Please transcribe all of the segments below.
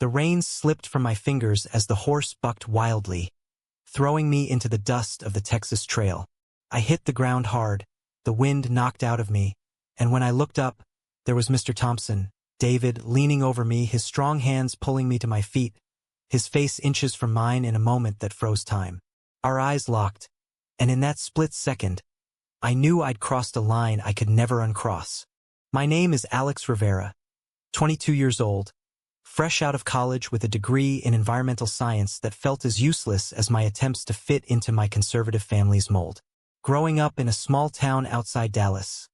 The reins slipped from my fingers as the horse bucked wildly, throwing me into the dust of the Texas trail. I hit the ground hard, the wind knocked out of me, and when I looked up, there was Mr. Thompson, David, leaning over me, his strong hands pulling me to my feet, his face inches from mine in a moment that froze time. Our eyes locked, and in that split second, I knew I'd crossed a line I could never uncross. My name is Alex Rivera, 22 years old, fresh out of college with a degree in environmental science that felt as useless as my attempts to fit into my conservative family's mold. Growing up in a small town outside Dallas,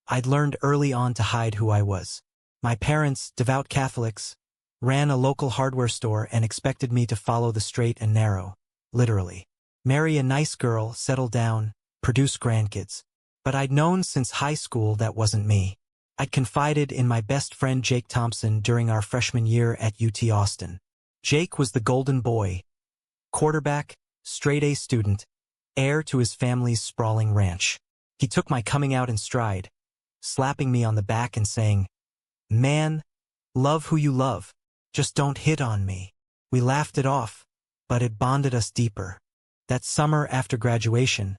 I'd learned early on to hide who I was. My parents, devout Catholics, ran a local hardware store and expected me to follow the straight and narrow, literally. Marry a nice girl, settle down, produce grandkids. But I'd known since high school that wasn't me. I'd confided in my best friend Jake Thompson during our freshman year at UT Austin. Jake was the golden boy, quarterback, straight-A student, heir to his family's sprawling ranch. He took my coming out in stride, slapping me on the back and saying, "Man, love who you love. Just don't hit on me." We laughed it off, but it bonded us deeper. That summer after graduation,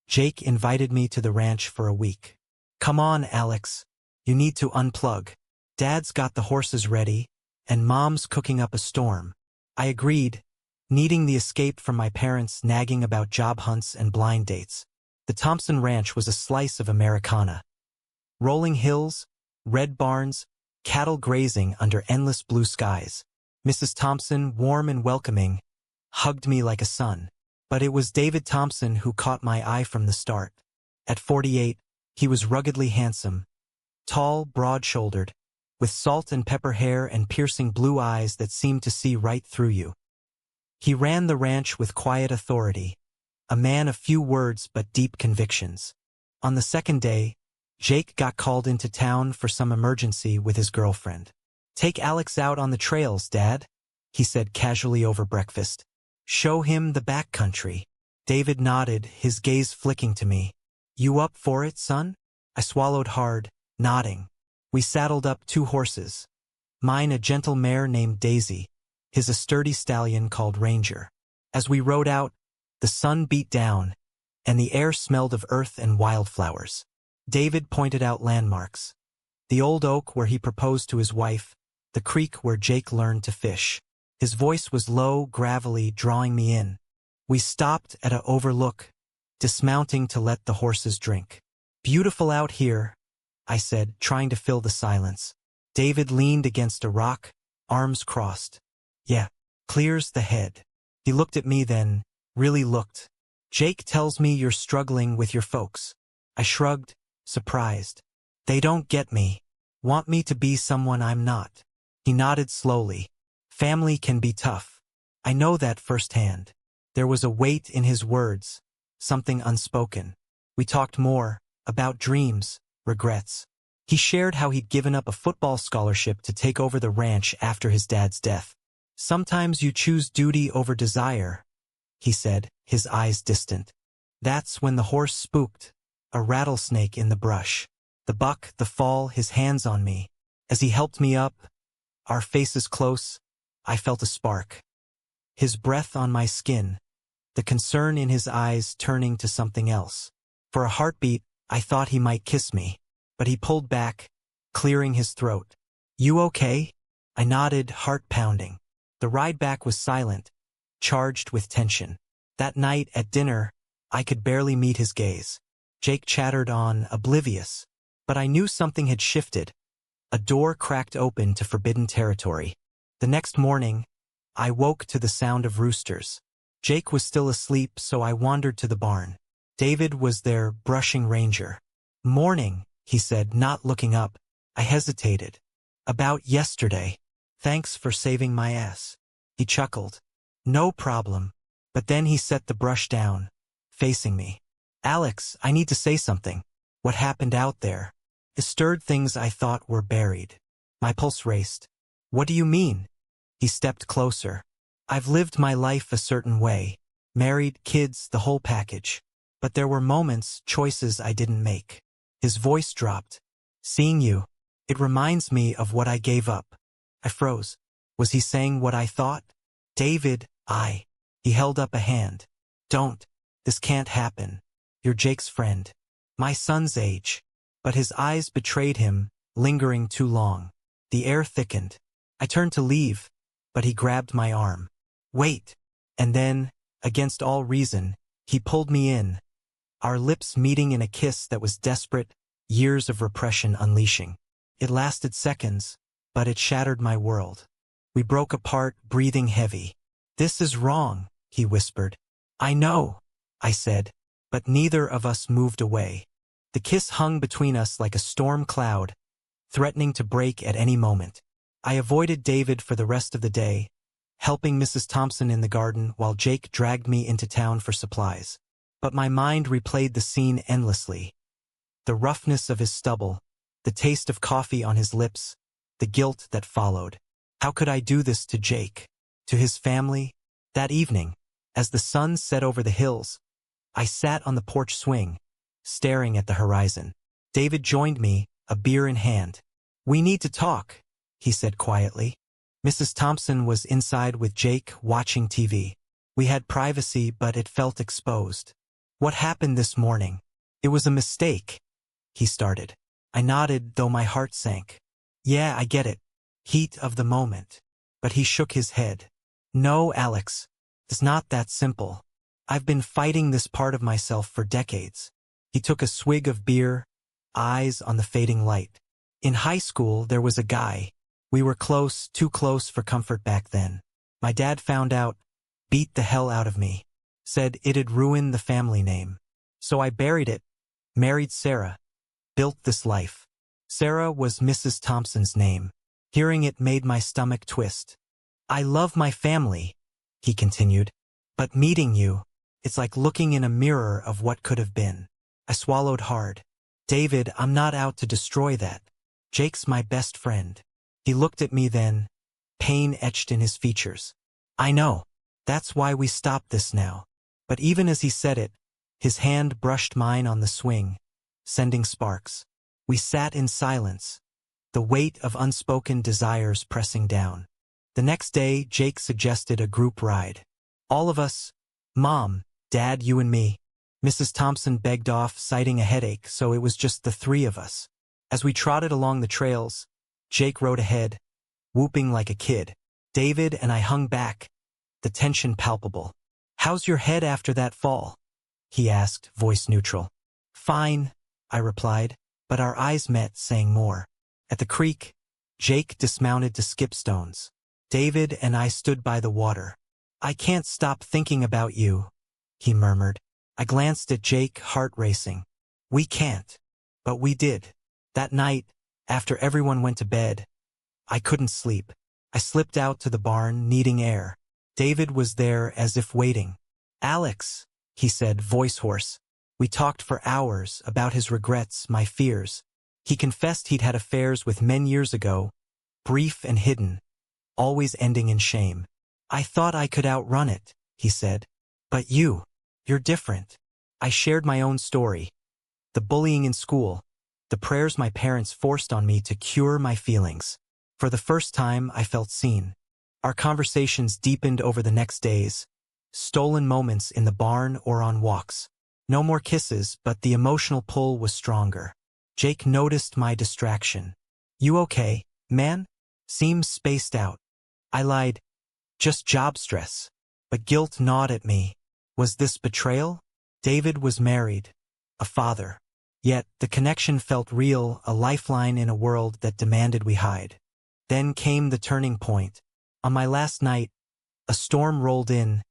Jake invited me to the ranch for a week. "Come on, Alex. You need to unplug. Dad's got the horses ready, and Mom's cooking up a storm." I agreed, needing the escape from my parents nagging about job hunts and blind dates. The Thompson Ranch was a slice of Americana. Rolling hills, red barns, cattle grazing under endless blue skies. Mrs. Thompson, warm and welcoming, hugged me like a son. But it was David Thompson who caught my eye from the start. At 48, he was ruggedly handsome, tall, broad-shouldered, with salt and pepper hair and piercing blue eyes that seemed to see right through you. He ran the ranch with quiet authority, a man of few words but deep convictions. On the second day, Jake got called into town for some emergency with his girlfriend. "Take Alex out on the trails, Dad," he said casually over breakfast. "Show him the backcountry." David nodded, his gaze flicking to me. "You up for it, son?" I swallowed hard, nodding. We saddled up 2 horses. Mine a gentle mare named Daisy, his a sturdy stallion called Ranger. As we rode out, the sun beat down, and the air smelled of earth and wildflowers. David pointed out landmarks. The old oak where he proposed to his wife, the creek where Jake learned to fish. His voice was low, gravelly, drawing me in. We stopped at a overlook, dismounting to let the horses drink. "Beautiful out here," I said, trying to fill the silence. David leaned against a rock, arms crossed. "Yeah, clears the head." He looked at me then, really looked. "Jake tells me you're struggling with your folks." I shrugged, surprised. "They don't get me. Want me to be someone I'm not." He nodded slowly. "Family can be tough. I know that firsthand." There was a weight in his words, something unspoken. We talked more, about dreams, regrets. He shared how he'd given up a football scholarship to take over the ranch after his dad's death. "Sometimes you choose duty over desire," he said, his eyes distant. That's when the horse spooked, a rattlesnake in the brush. The buck, the fall, his hands on me. As he helped me up, our faces close, I felt a spark. His breath on my skin, the concern in his eyes turning to something else. For a heartbeat, I thought he might kiss me, but he pulled back, clearing his throat. "You okay?" I nodded, heart pounding. The ride back was silent, charged with tension. That night at dinner, I could barely meet his gaze. Jake chattered on, oblivious, but I knew something had shifted. A door cracked open to forbidden territory. The next morning, I woke to the sound of roosters. Jake was still asleep, so I wandered to the barn. David was there, brushing Ranger. "Morning," he said, not looking up. I hesitated. "About yesterday. Thanks for saving my ass." He chuckled. "No problem." But then he set the brush down, facing me. "Alex, I need to say something. What happened out there? It stirred things I thought were buried." My pulse raced. "What do you mean?" He stepped closer. "I've lived my life a certain way. Married, kids, the whole package. But there were moments, choices I didn't make." His voice dropped. "Seeing you, it reminds me of what I gave up." I froze. Was he saying what I thought? David, He held up a hand. Don't. This can't happen. You're Jake's friend. My son's age. But his eyes betrayed him, lingering too long. The air thickened. I turned to leave, but he grabbed my arm. Wait. And then, against all reason, he pulled me in. Our lips meeting in a kiss that was desperate, years of repression unleashing. It lasted seconds, but it shattered my world. We broke apart, breathing heavy. This is wrong, he whispered. I know, I said, but neither of us moved away. The kiss hung between us like a storm cloud, threatening to break at any moment. I avoided David for the rest of the day, helping Mrs. Thompson in the garden while Jake dragged me into town for supplies. But my mind replayed the scene endlessly. The roughness of his stubble, the taste of coffee on his lips, the guilt that followed. How could I do this to Jake? To his family? That evening, as the sun set over the hills, I sat on the porch swing, staring at the horizon. David joined me, a beer in hand. We need to talk, he said quietly. Mrs. Thompson was inside with Jake, watching TV. We had privacy, but it felt exposed. What happened this morning? It was a mistake, he started. I nodded, though my heart sank. Yeah, I get it. Heat of the moment. But he shook his head. No, Alex. It's not that simple. I've been fighting this part of myself for decades. He took a swig of beer, eyes on the fading light. In high school, there was a guy. We were close, too close for comfort back then. My dad found out, beat the hell out of me. Said it'd ruin the family name. So I buried it, married Sarah, built this life. Sarah was Mrs. Thompson's name. Hearing it made my stomach twist. I love my family, he continued. But meeting you, it's like looking in a mirror of what could have been. I swallowed hard. David, I'm not out to destroy that. Jake's my best friend. He looked at me then, pain etched in his features. I know. That's why we stopped this now. But even as he said it, his hand brushed mine on the swing, sending sparks. We sat in silence, the weight of unspoken desires pressing down. The next day, Jake suggested a group ride. All of us, Mom, Dad, you and me. Mrs. Thompson begged off, citing a headache, so it was just the three of us. As we trotted along the trails, Jake rode ahead, whooping like a kid. David and I hung back, the tension palpable. How's your head after that fall? He asked, voice neutral. Fine, I replied, but our eyes met, saying more. At the creek, Jake dismounted to skip stones. David and I stood by the water. I can't stop thinking about you, he murmured. I glanced at Jake, heart racing. We can't. But we did. That night, after everyone went to bed, I couldn't sleep. I slipped out to the barn, needing air. David was there as if waiting. Alex, he said, voice hoarse. We talked for hours about his regrets, my fears. He confessed he'd had affairs with men years ago, brief and hidden, always ending in shame. I thought I could outrun it, he said. But you're different. I shared my own story. The bullying in school, the prayers my parents forced on me to cure my feelings. For the first time, I felt seen. Our conversations deepened over the next days, stolen moments in the barn or on walks. No more kisses, but the emotional pull was stronger. Jake noticed my distraction. You okay, man? Seems spaced out. I lied. Just job stress. But guilt gnawed at me. Was this betrayal? David was married, a father. Yet, the connection felt real, a lifeline in a world that demanded we hide. Then came the turning point. On my last night, a storm rolled in,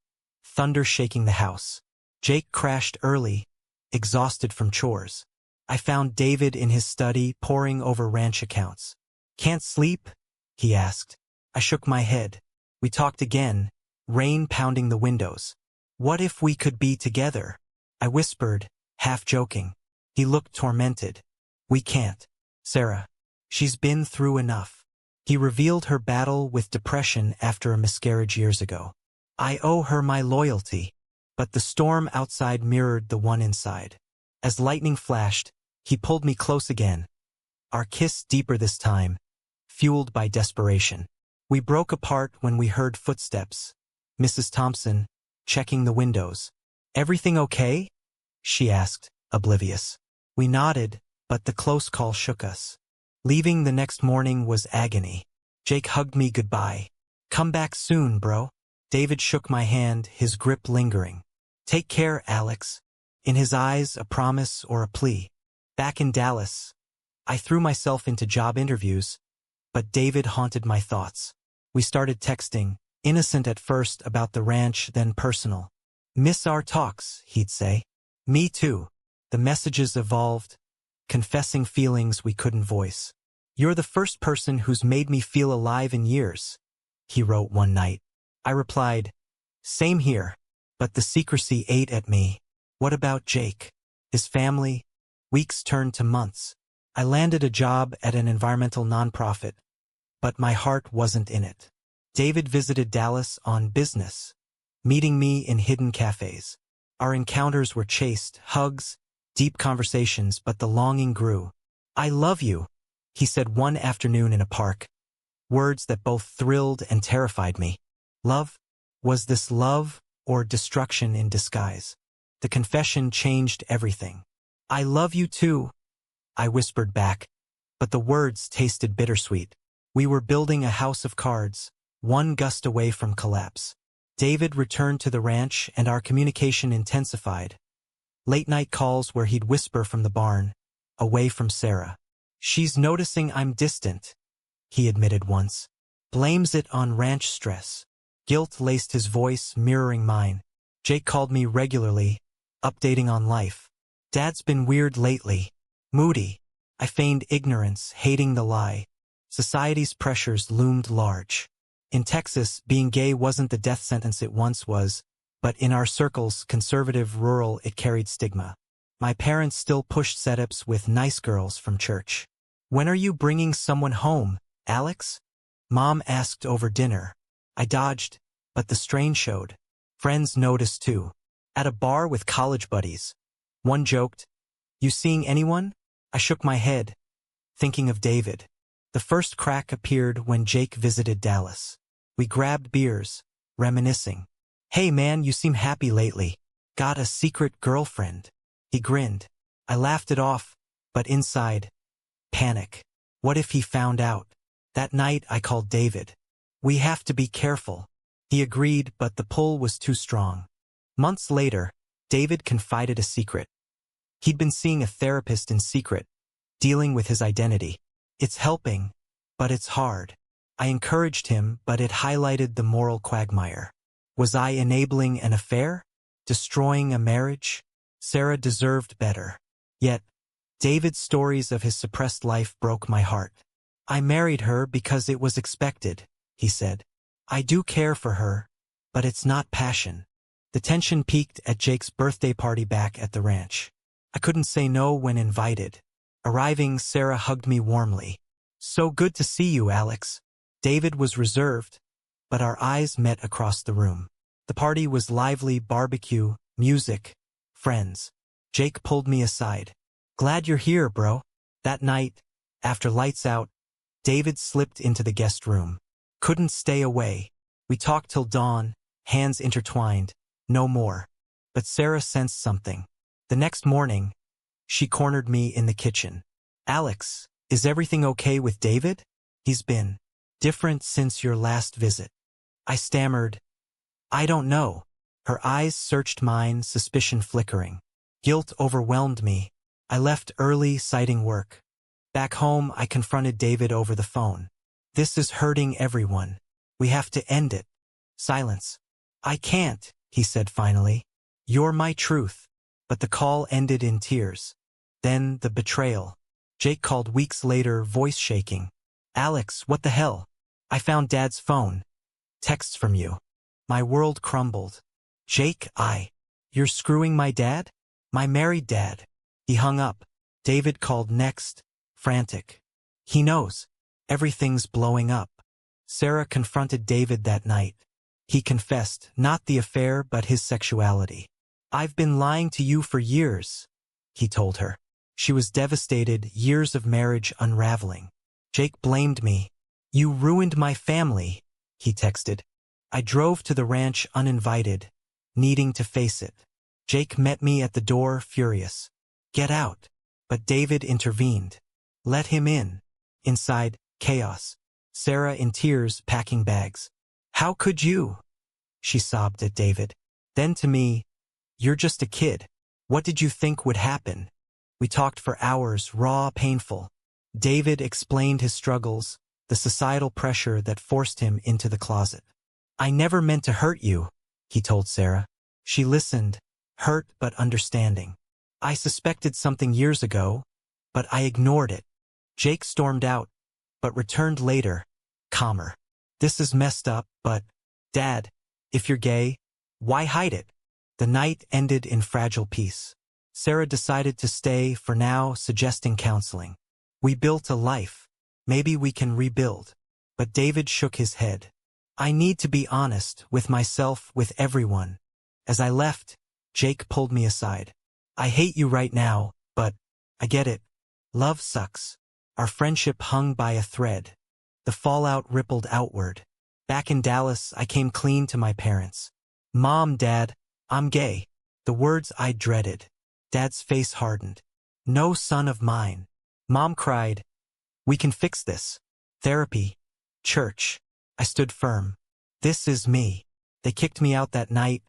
thunder shaking the house. Jake crashed early, exhausted from chores. I found David in his study, poring over ranch accounts. Can't sleep? He asked. I shook my head. We talked again, rain pounding the windows. What if we could be together? I whispered, half joking. He looked tormented. We can't. Sarah. She's been through enough. He revealed her battle with depression after a miscarriage years ago. I owe her my loyalty. But the storm outside mirrored the one inside. As lightning flashed, he pulled me close again. Our kiss deeper this time, fueled by desperation. We broke apart when we heard footsteps. Mrs. Thompson, checking the windows. "Everything okay?" she asked, oblivious. We nodded, but the close call shook us. Leaving the next morning was agony. Jake hugged me goodbye. "Come back soon, bro." David shook my hand, his grip lingering. "Take care, Alex." In his eyes, a promise or a plea. Back in Dallas, I threw myself into job interviews, but David haunted my thoughts. We started texting, innocent at first about the ranch, then personal. "Miss our talks," he'd say. "Me too." The messages evolved, confessing feelings we couldn't voice. "You're the first person who's made me feel alive in years," he wrote one night. I replied, "Same here," but the secrecy ate at me. What about Jake? His family? Weeks turned to months. I landed a job at an environmental nonprofit, but my heart wasn't in it. David visited Dallas on business, meeting me in hidden cafes. Our encounters were chaste, hugs, deep conversations, but the longing grew. "I love you," he said one afternoon in a park. Words that both thrilled and terrified me. Love? Was this love or destruction in disguise? The confession changed everything. "I love you too," I whispered back, but the words tasted bittersweet. We were building a house of cards, one gust away from collapse. David returned to the ranch and our communication intensified. Late-night calls where he'd whisper from the barn, away from Sarah. "She's noticing I'm distant," he admitted once. "Blames it on ranch stress." Guilt laced his voice, mirroring mine. Jake called me regularly, updating on life. "Dad's been weird lately. Moody." I feigned ignorance, hating the lie. Society's pressures loomed large. In Texas, being gay wasn't the death sentence it once was, but in our circles, conservative, rural, it carried stigma. My parents still pushed setups with nice girls from church. "When are you bringing someone home, Alex?" Mom asked over dinner. I dodged, but the strain showed. Friends noticed too. At a bar with college buddies, one joked, "You seeing anyone?" I shook my head, thinking of David. The first crack appeared when Jake visited Dallas. We grabbed beers, reminiscing. "Hey man, you seem happy lately. Got a secret girlfriend?" He grinned. I laughed it off, but inside, panic. What if he found out? That night I called David. "We have to be careful." He agreed, but the pull was too strong. Months later, David confided a secret. He'd been seeing a therapist in secret, dealing with his identity. "It's helping, but it's hard." I encouraged him, but it highlighted the moral quagmire. Was I enabling an affair? Destroying a marriage? Sarah deserved better. Yet, David's stories of his suppressed life broke my heart. "I married her because it was expected," he said. "I do care for her, but it's not passion." The tension peaked at Jake's birthday party back at the ranch. I couldn't say no when invited. Arriving, Sarah hugged me warmly. "So good to see you, Alex." David was reserved, but our eyes met across the room. The party was lively, barbecue, music, friends. Jake pulled me aside. "Glad you're here, bro." That night, after lights out, David slipped into the guest room. Couldn't stay away. We talked till dawn, hands intertwined, no more. But Sarah sensed something. The next morning, she cornered me in the kitchen. "Alex, is everything okay with David? He's been different since your last visit." I stammered, "I don't know." Her eyes searched mine, suspicion flickering. Guilt overwhelmed me. I left early, citing work. Back home, I confronted David over the phone. "This is hurting everyone. We have to end it." Silence. "I can't," he said finally. "You're my truth." But the call ended in tears. Then the betrayal. Jake called weeks later, voice shaking. "Alex, what the hell? I found Dad's phone. Texts from you." My world crumbled. "Jake, you're screwing my dad? My married dad." He hung up. David called next, frantic. "He knows. Everything's blowing up." Sarah confronted David that night. He confessed, not the affair but his sexuality. "I've been lying to you for years," he told her. She was devastated, years of marriage unraveling. Jake blamed me, "You ruined my family," he texted. I drove to the ranch uninvited, needing to face it. Jake met me at the door, furious. "Get out." But David intervened. "Let him in." Inside, chaos. Sarah in tears, packing bags. "How could you?" she sobbed at David. Then to me, "You're just a kid. What did you think would happen?" We talked for hours, raw, painful. David explained his struggles, the societal pressure that forced him into the closet. "I never meant to hurt you," he told Sarah. She listened, hurt but understanding. "I suspected something years ago, but I ignored it." Jake stormed out, but returned later, calmer. "This is messed up, but, Dad, if you're gay, why hide it?" The night ended in fragile peace. Sarah decided to stay for now, suggesting counseling. "We built a life. Maybe we can rebuild." But David shook his head. "I need to be honest with myself, with everyone." As I left, Jake pulled me aside. "I hate you right now, but I get it. Love sucks." Our friendship hung by a thread. The fallout rippled outward. Back in Dallas, I came clean to my parents. "Mom, Dad, I'm gay." The words I dreaded. Dad's face hardened. "No son of mine." Mom cried, "We can fix this. Therapy. Church." I stood firm. "This is me." They kicked me out that night,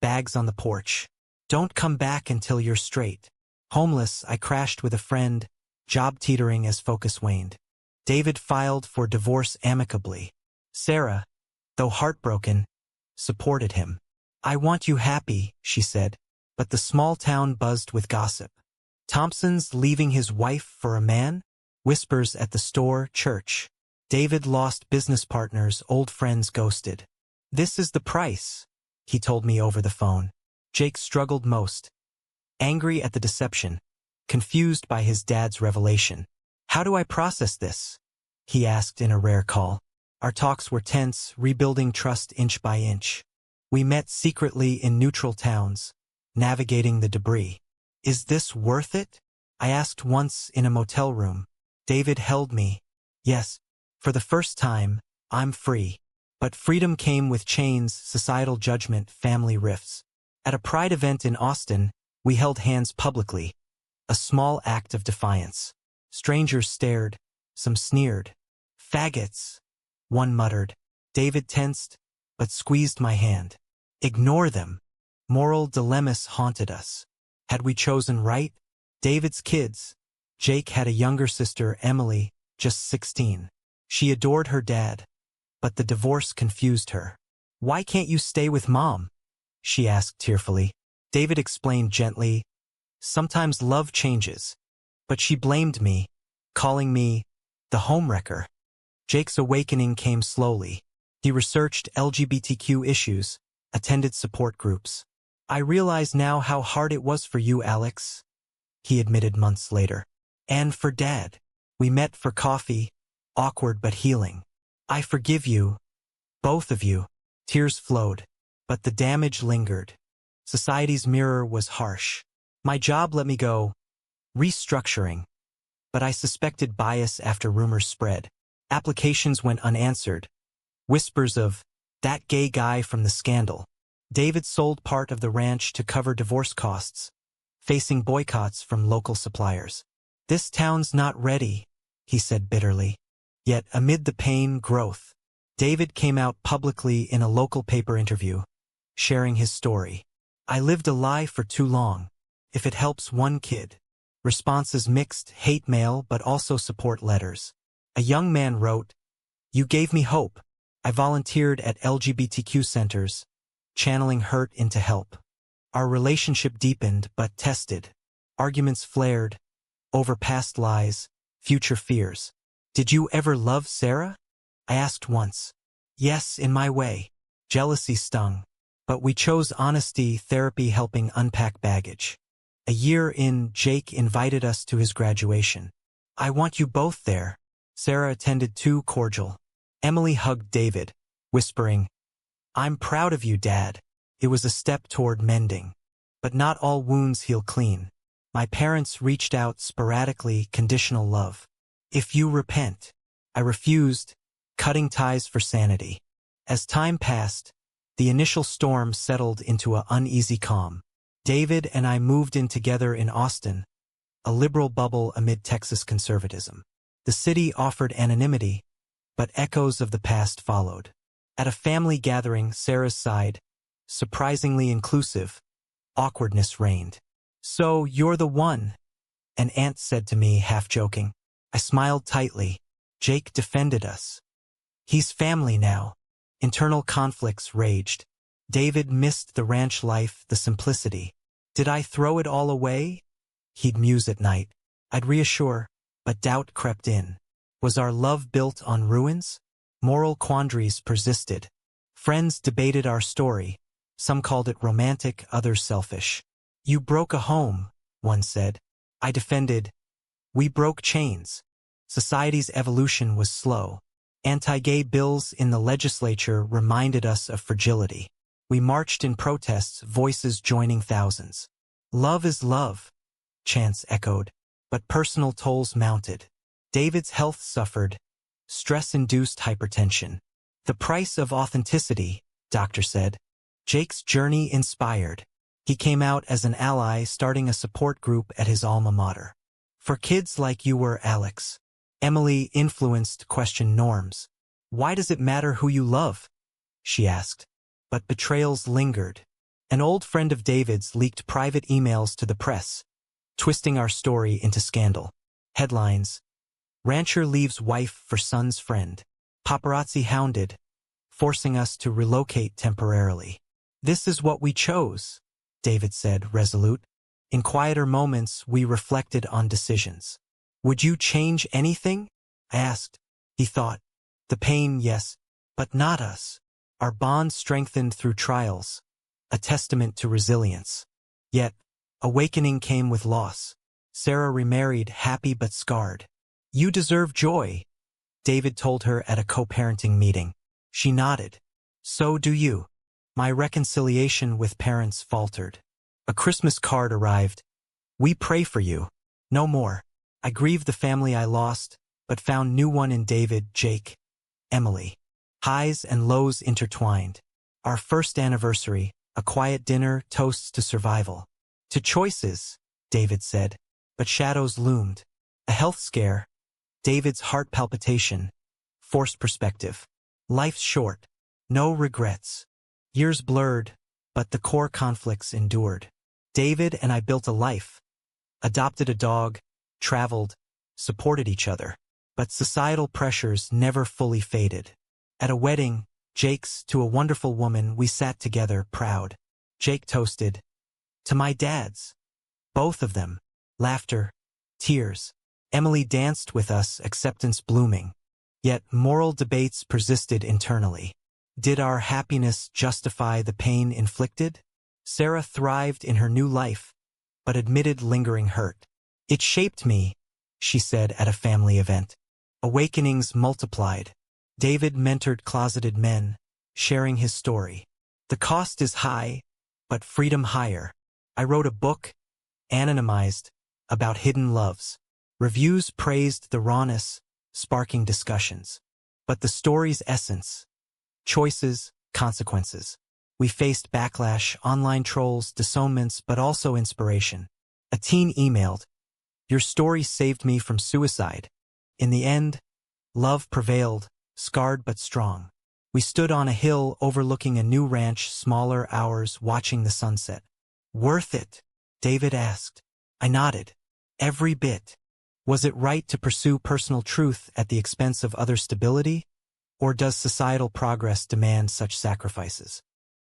bags on the porch. "Don't come back until you're straight." Homeless, I crashed with a friend, job teetering as focus waned. David filed for divorce amicably. Sarah, though heartbroken, supported him. "I want you happy," she said, but the small town buzzed with gossip. "Thompson's leaving his wife for a man?" Whispers at the store, church. David lost business partners, old friends ghosted. "This is the price," he told me over the phone. Jake struggled most. Angry at the deception, confused by his dad's revelation. "How do I process this?" he asked in a rare call. Our talks were tense, rebuilding trust inch by inch. We met secretly in neutral towns, navigating the debris. "Is this worth it?" I asked once in a motel room. David held me. "Yes, for the first time, I'm free." But freedom came with chains, societal judgment, family rifts. At a pride event in Austin, we held hands publicly. A small act of defiance. Strangers stared, some sneered. "Faggots," one muttered. David tensed, but squeezed my hand. "Ignore them." Moral dilemmas haunted us. Had we chosen right? David's kids. Jake had a younger sister, Emily, just 16. She adored her dad, but the divorce confused her. "Why can't you stay with Mom?" she asked tearfully. David explained gently, "Sometimes love changes." But she blamed me, calling me the homewrecker. Jake's awakening came slowly. He researched LGBTQ issues, attended support groups. "I realize now how hard it was for you, Alex," he admitted months later. "And for Dad." We met for coffee, awkward but healing. "I forgive you, both of you." Tears flowed, but the damage lingered. Society's mirror was harsh. My job let me go, restructuring. But I suspected bias after rumors spread. Applications went unanswered. Whispers of, "That gay guy from the scandal." David sold part of the ranch to cover divorce costs, facing boycotts from local suppliers. "This town's not ready," he said bitterly. Yet amid the pain, growth. David came out publicly in a local paper interview, sharing his story. "I lived a lie for too long. If it helps one kid." Responses mixed, hate mail but also support letters. A young man wrote, "You gave me hope. I volunteered at LGBTQ centers, channeling hurt into help." Our relationship deepened but tested. Arguments flared, over past lies, future fears. "Did you ever love Sarah?" I asked once. "Yes, in my way." Jealousy stung. But we chose honesty, therapy helping unpack baggage. A year in, Jake invited us to his graduation. "I want you both there." Sarah attended too, cordial. Emily hugged David, whispering, "I'm proud of you, Dad." It was a step toward mending. But not all wounds heal clean. My parents reached out sporadically, conditional love. "If you repent." I refused, cutting ties for sanity. As time passed, the initial storm settled into an uneasy calm. David and I moved in together in Austin, a liberal bubble amid Texas conservatism. The city offered anonymity, but echoes of the past followed. At a family gathering, Sarah's side, surprisingly inclusive, awkwardness reigned. "So, you're the one," an aunt said to me, half joking. I smiled tightly. Jake defended us. "He's family now." Internal conflicts raged. David missed the ranch life, the simplicity. "Did I throw it all away?" He'd muse at night. I'd reassure, but doubt crept in. Was our love built on ruins? Moral quandaries persisted. Friends debated our story. Some called it romantic, others selfish. "You broke a home," one said. I defended, "We broke chains." Society's evolution was slow. Anti-gay bills in the legislature reminded us of fragility. We marched in protests, voices joining thousands. "Love is love," chants echoed, but personal tolls mounted. David's health suffered, stress-induced hypertension. "The price of authenticity," doctor said. Jake's journey inspired. He came out as an ally, starting a support group at his alma mater. "For kids like you were, Alex." Emily, influenced, questioned norms. "Why does it matter who you love?" she asked. But betrayals lingered. An old friend of David's leaked private emails to the press, twisting our story into scandal. Headlines: "Rancher leaves wife for son's friend." Paparazzi hounded, forcing us to relocate temporarily. "This is what we chose," David said, resolute. In quieter moments, we reflected on decisions. "Would you change anything?" I asked. He thought. "The pain, yes, but not us." Our bond strengthened through trials, a testament to resilience. Yet, awakening came with loss. Sarah remarried, happy but scarred. "You deserve joy," David told her at a co-parenting meeting. She nodded. "So do you." My reconciliation with parents faltered. A Christmas card arrived. "We pray for you." No more. I grieved the family I lost, but found new one in David, Jake, Emily. Highs and lows intertwined. Our first anniversary, a quiet dinner, toasts to survival. "To choices," David said, but shadows loomed. A health scare, David's heart palpitation, forced perspective. Life's short, no regrets. Years blurred, but the core conflicts endured. David and I built a life, adopted a dog, traveled, supported each other. But societal pressures never fully faded. At a wedding, Jake's, to a wonderful woman, we sat together, proud. Jake toasted, "To my dads." Both of them. Laughter, tears. Emily danced with us, acceptance blooming. Yet moral debates persisted internally. Did our happiness justify the pain inflicted? Sarah thrived in her new life, but admitted lingering hurt. "It shaped me," she said at a family event. Awakenings multiplied. David mentored closeted men, sharing his story. The cost is high, but freedom higher. I wrote a book, anonymized, about hidden loves. Reviews praised the rawness, sparking discussions. But the story's essence: choices, consequences. We faced backlash, online trolls, disownments, but also inspiration. A teen emailed, "Your story saved me from suicide." In the end, love prevailed, scarred but strong. We stood on a hill overlooking a new ranch, smaller, ours, watching the sunset. "Worth it?" David asked. I nodded. Every bit. Was it right to pursue personal truth at the expense of other stability? Or does societal progress demand such sacrifices?